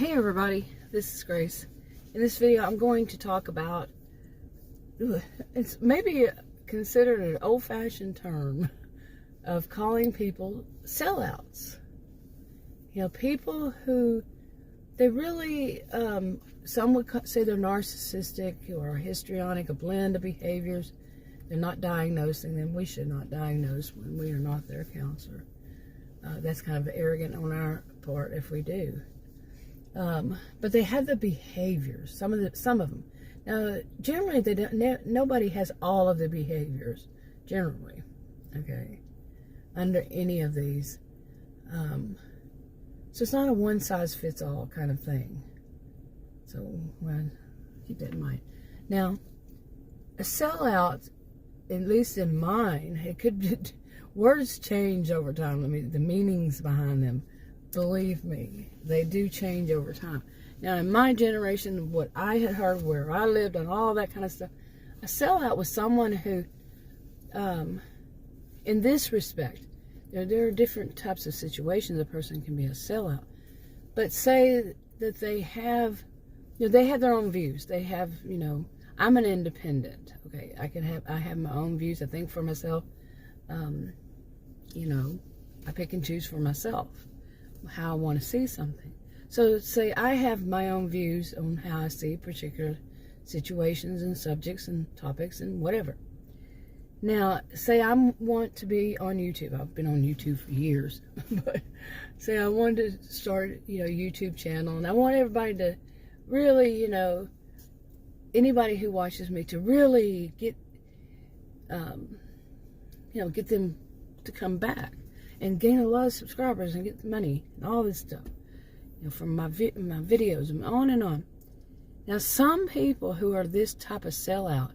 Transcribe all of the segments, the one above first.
Hey everybody, this is Grace. In this video I'm going to talk about, it's maybe considered an old-fashioned term of calling people sellouts. You know, people who, they really, some would say they're narcissistic or histrionic, a blend of behaviors. They're not diagnosing them. We should not diagnose when we are not their counselor. That's kind of arrogant on our part if we do. But they have the behaviors, some of them. Now, generally, they don't. Nobody has all of the behaviors, generally, okay, under any of these. So it's not a one-size-fits-all kind of thing. So, well, keep that in mind. Now, a sellout, at least in mine, it could be, words change over time. I mean, the meanings behind them, believe me, they do change over time. Now, in my generation, what I had heard, where I lived, and all that kind of stuff, a sellout was someone who, in this respect, there are different types of situations a person can be a sellout. But say that they have, they have their own views. They have, I'm an independent. Okay, I have my own views. I think for myself. I pick and choose for myself how I want to see something. So say I have my own views on how I see particular situations and subjects and topics and whatever. Now, say I want to be on YouTube. I've been on YouTube for years. But say I wanted to start, a YouTube channel, and I want everybody to really, anybody who watches me to really get, get them to come back and gain a lot of subscribers and get the money and all this stuff, from my videos and on and on. Now, some people who are this type of sellout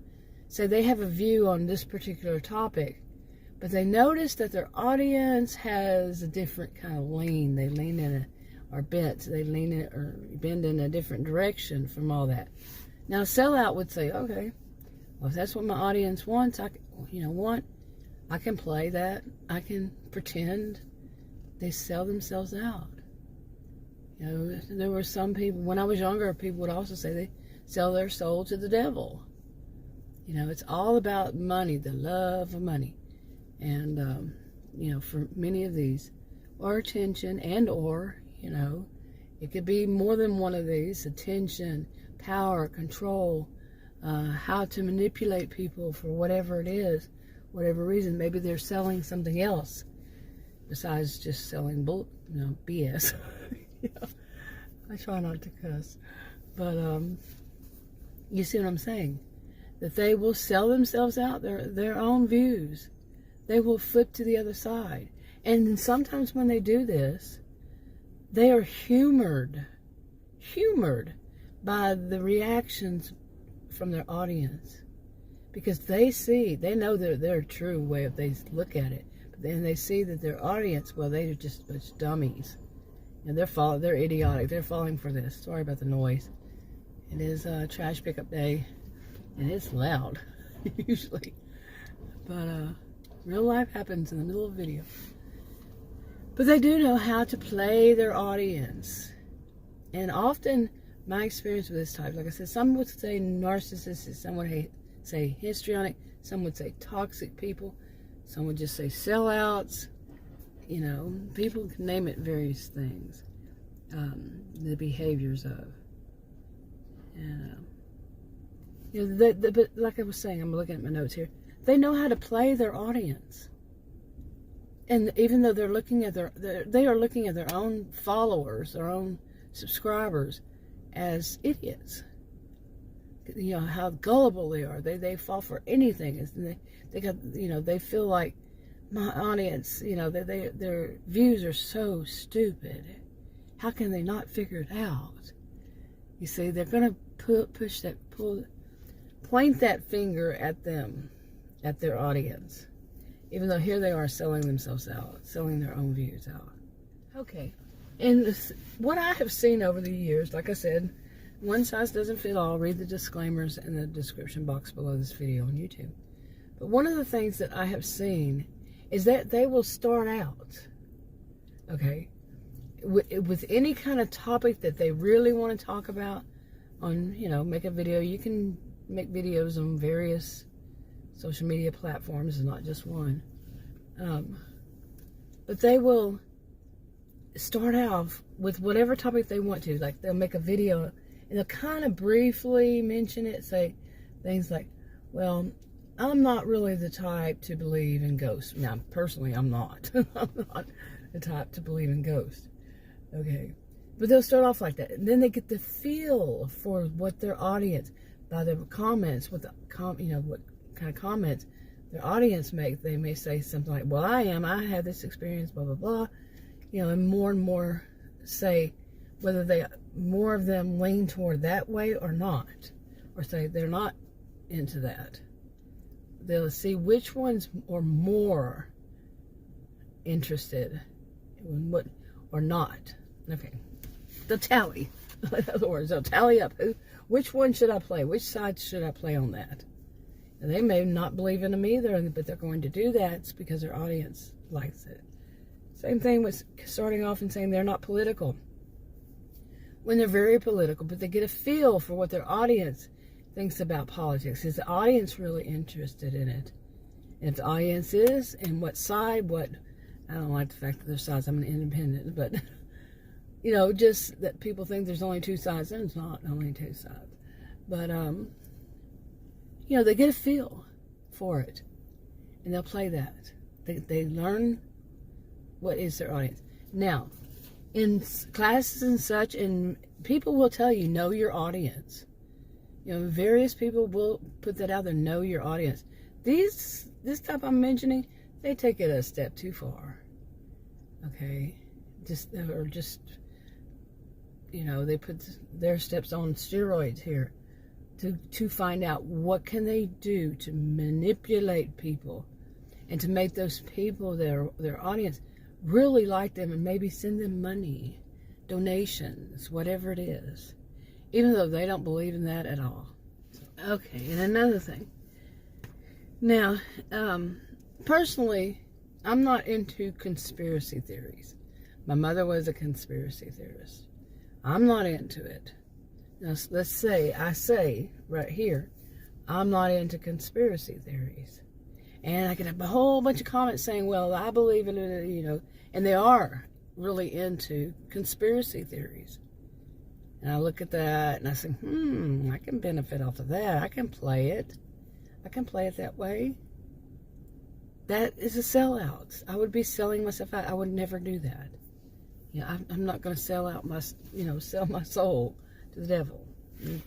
say they have a view on this particular topic, but they notice that their audience has a different kind of lean. They lean in or bent. They lean in or bend in a different direction from all that. Now, a sellout would say, okay, well, if that's what my audience wants, I can play that. I can pretend. They sell themselves out. There were some people, when I was younger, people would also say they sell their soul to the devil. It's all about money, the love of money. And, for many of these, or attention or, it could be more than one of these: attention, power, control, how to manipulate people for whatever it is, whatever reason. Maybe they're selling something else besides just selling BS. I try not to cuss, but you see what I'm saying? That they will sell themselves out, their own views. They will flip to the other side. And sometimes when they do this, they are humored by the reactions from their audience. Because they know their true way of, they look at it. But then they see that their audience, well, they're just dummies. And they're idiotic. They're falling for this. Sorry about the noise. It is trash pickup day. And it's loud, usually. But real life happens in the middle of a video. But they do know how to play their audience. And often, my experience with this type, like I said, some would say narcissistic, some would say histrionic, some would say toxic people, some would just say sellouts. People can name it various things. The behaviors of. But like I was saying, I'm looking at my notes here. They know how to play their audience, and even though they're looking at they are looking at their own followers, their own subscribers, as idiots. How gullible they are. They fall for anything. They feel like my audience. Their views are so stupid. How can they not figure it out? You see, they're gonna point that finger at them, at their audience, even though here they are selling themselves out, selling their own views out. Okay, and what I have seen over the years, like I said, one size doesn't fit all. Read the disclaimers in the description box below this video on YouTube. But one of the things that I have seen is that they will start out, okay, with any kind of topic that they really want to talk about on, make a video. You can make videos on various social media platforms, and not just one. But they will start off with whatever topic they want to. Like, they'll make a video and they'll kind of briefly mention it, say things like, well, I'm not really the type to believe in ghosts. Now, personally, I'm not. I'm not the type to believe in ghosts. Okay. But they'll start off like that. And then they get the feel for what their audience, by their comments, what kind of comments their audience make. They may say something like, well, I had this experience, blah, blah, blah. And more say whether more of them lean toward that way or not. Or say they're not into that. They'll see which ones are more interested in what or not. Okay. They'll tally. In other words, they'll tally up. Which one should I play? Which side should I play on that? And they may not believe in them either, but they're going to do that. It's because their audience likes it. Same thing with starting off and saying they're not political. When they're very political, but they get a feel for what their audience thinks about politics. Is the audience really interested in it? And if the audience is, and what side, I don't like the fact that there's sides, I'm an independent, but, just that people think there's only two sides, and it's not only two sides. But, they get a feel for it, and they'll play that. They learn what is their audience. Now, in classes and such, and people will tell you, know your audience. Various people will put that out there, know your audience. This type I'm mentioning, they take it a step too far. Okay? They put their steps on steroids here to find out what can they do to manipulate people and to make those people, their audience, really like them and maybe send them money, donations, whatever it is. Even though they don't believe in that at all. Okay, and another thing. Now, personally, I'm not into conspiracy theories. My mother was a conspiracy theorist. I'm not into it. Now, let's say, I say right here, I'm not into conspiracy theories. And I get a whole bunch of comments saying, well, I believe in it, and they are really into conspiracy theories. And I look at that and I say, I can benefit off of that. I can play it. I can play it that way. That is a sellout. I would be selling myself out. I would never do that. I'm not going to sell out sell my soul to the devil,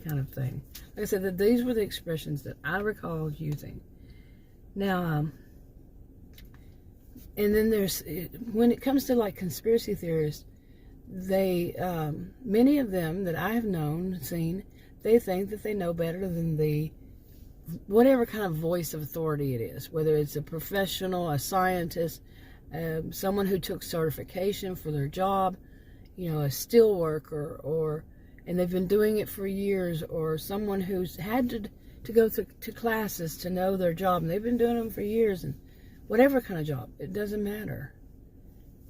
kind of thing. Like I said, that these were the expressions that I recall using. Now, and then when it comes to like conspiracy theorists, they, many of them that I have known, seen, they think that they know better than whatever kind of voice of authority it is, whether it's a professional, a scientist, someone who took certification for their job, a steel worker, and they've been doing it for years, or someone who's had to go to classes to know their job, and they've been doing them for years, and whatever kind of job, it doesn't matter.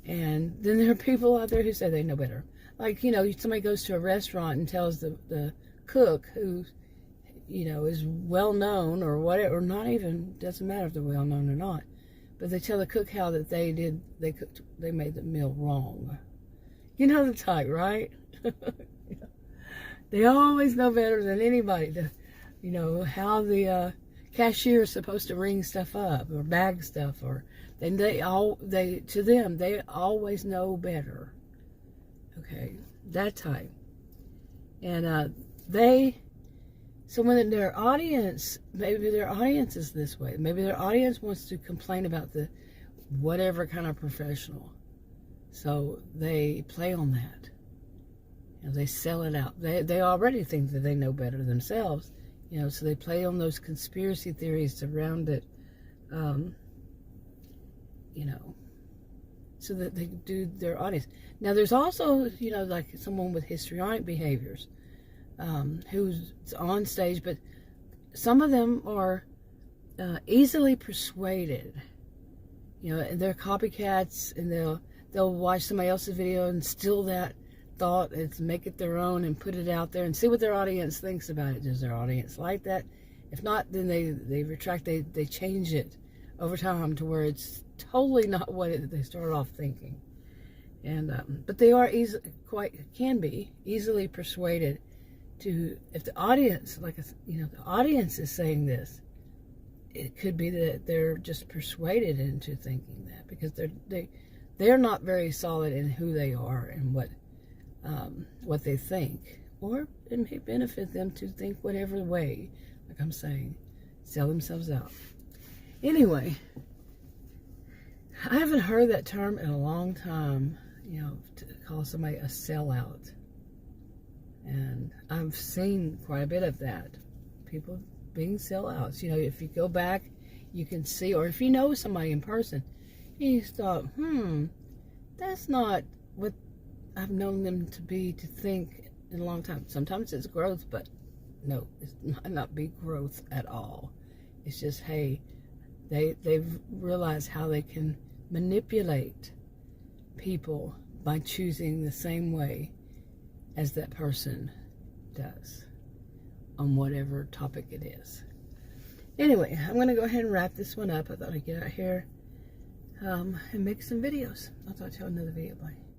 And then there are people out there who say they know better. Like, somebody goes to a restaurant and tells the cook who, is well known or whatever, or not even, doesn't matter if they're well known or not, but they tell the cook how that they made the meal wrong. You know the type, right? They always know better than anybody how the cashier is supposed to ring stuff up or bag stuff, and they always know better. Okay, that type. And so when their audience, maybe their audience is this way, maybe their audience wants to complain about the whatever kind of professional, so they play on that. They sell it out. They already think that they know better themselves, so they play on those conspiracy theories around it, so that they do their audience. Now, there's also, like someone with histrionic behaviors, who's on stage, but some of them are easily persuaded. They're copycats, and they'll they'll watch somebody else's video and steal that thought and make it their own and put it out there and see what their audience thinks about it. Does their audience like that? If not, then they retract, they change it over time to where it's totally not what they started off thinking. And but they are can be easily persuaded to, if the audience, the audience is saying this, it could be that they're just persuaded into thinking that, because they're not very solid in who they are and what they think, or it may benefit them to think whatever way, like I'm saying, sell themselves out. Anyway, I haven't heard that term in a long time, to call somebody a sellout. And I've seen quite a bit of that. People being sellouts. If you go back, you can see, or if you know somebody in person, you thought, that's not what I've known them to think in a long time. Sometimes it's growth, but no, it might not be growth at all. It's just, hey, they've realized how they can manipulate people by choosing the same way as that person does on whatever topic it is. Anyway, I'm going to go ahead and wrap this one up. I thought I'd get out here and make some videos. I'll talk to you on another video. Bye.